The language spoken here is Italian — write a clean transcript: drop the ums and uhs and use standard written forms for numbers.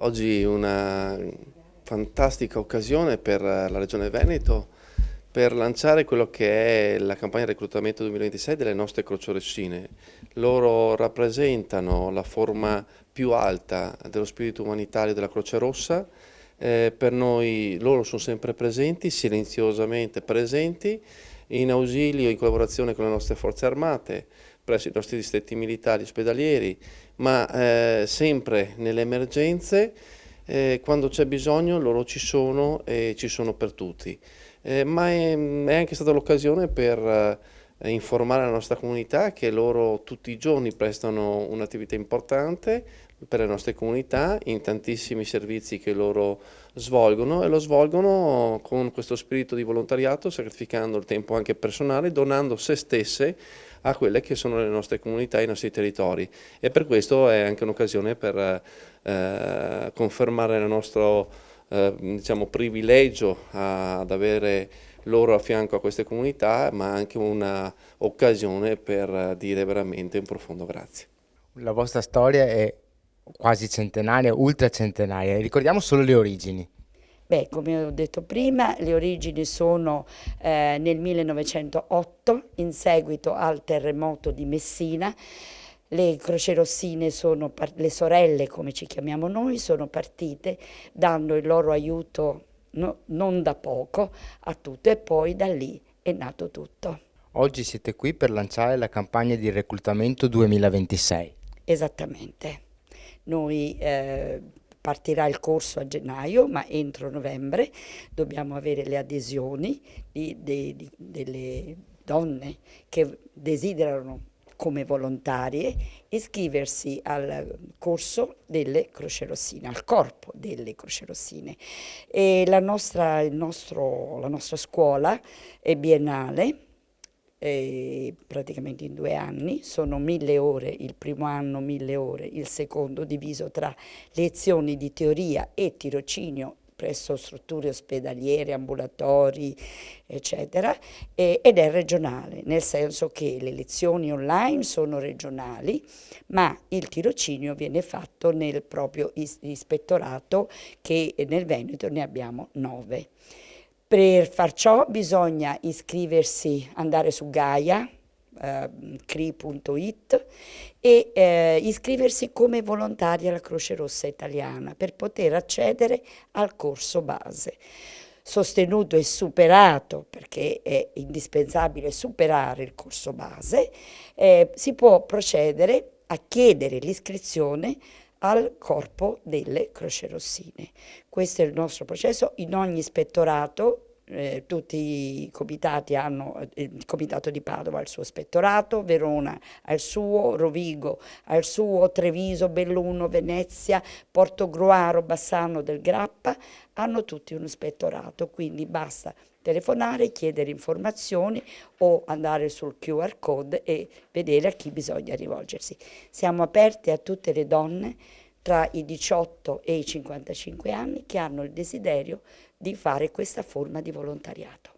Oggi una fantastica occasione per la Regione Veneto per lanciare quello che è la campagna reclutamento 2026 delle nostre crocerossine. Loro rappresentano la forma più alta dello spirito umanitario della Croce Rossa. Per noi loro sono sempre presenti, silenziosamente presenti, in ausilio, in collaborazione con le nostre forze armate, presso i nostri distretti militari ospedalieri, ma sempre nelle emergenze, quando c'è bisogno loro ci sono e ci sono per tutti. Ma è anche stata l'occasione per informare la nostra comunità che loro tutti i giorni prestano un'attività importante per le nostre comunità in tantissimi servizi che loro svolgono e lo svolgono con questo spirito di volontariato, sacrificando il tempo anche personale, donando se stesse a quelle che sono le nostre comunità, i nostri territori. E per questo è anche un'occasione per confermare il nostro diciamo, privilegio ad avere loro a fianco a queste comunità, ma anche un'occasione per dire veramente un profondo grazie. La vostra storia è quasi centenaria, ultracentenaria. Ricordiamo solo le origini. Beh, come ho detto prima, le origini sono nel 1908, in seguito al terremoto di Messina. Le crocerossine sono le sorelle, come ci chiamiamo noi, sono partite dando il loro aiuto non da poco a tutto e poi da lì è nato tutto. Oggi siete qui per lanciare la campagna di reclutamento 2026. Esattamente. Noi partirà il corso a gennaio, ma entro novembre dobbiamo avere le adesioni delle donne che desiderano come volontarie iscriversi al corso delle Croce Rossine, al corpo delle Croce Rossine. E la nostra scuola è biennale, praticamente in 2 anni, sono 1000 ore il primo anno, 1000 ore il secondo, diviso tra lezioni di teoria e tirocinio presso strutture ospedaliere, ambulatori, eccetera, ed è regionale, nel senso che le lezioni online sono regionali, ma il tirocinio viene fatto nel proprio ispettorato, che nel Veneto ne abbiamo 9. Per far ciò bisogna iscriversi, andare su Gaia, cri.it e iscriversi come volontari alla Croce Rossa Italiana per poter accedere al corso base. Sostenuto e superato, perché è indispensabile superare il corso base, si può procedere a chiedere l'iscrizione al corpo delle crocerossine. Questo è il nostro processo. In ogni ispettorato tutti i comitati hanno, il comitato di Padova ha il suo ispettorato, Verona ha il suo, Rovigo ha il suo, Treviso, Belluno, Venezia, Portogruaro, Bassano del Grappa hanno tutti un ispettorato, quindi basta telefonare, chiedere informazioni o andare sul QR code e vedere a chi bisogna rivolgersi. Siamo aperti a tutte le donne tra i 18 e i 55 anni che hanno il desiderio di fare questa forma di volontariato.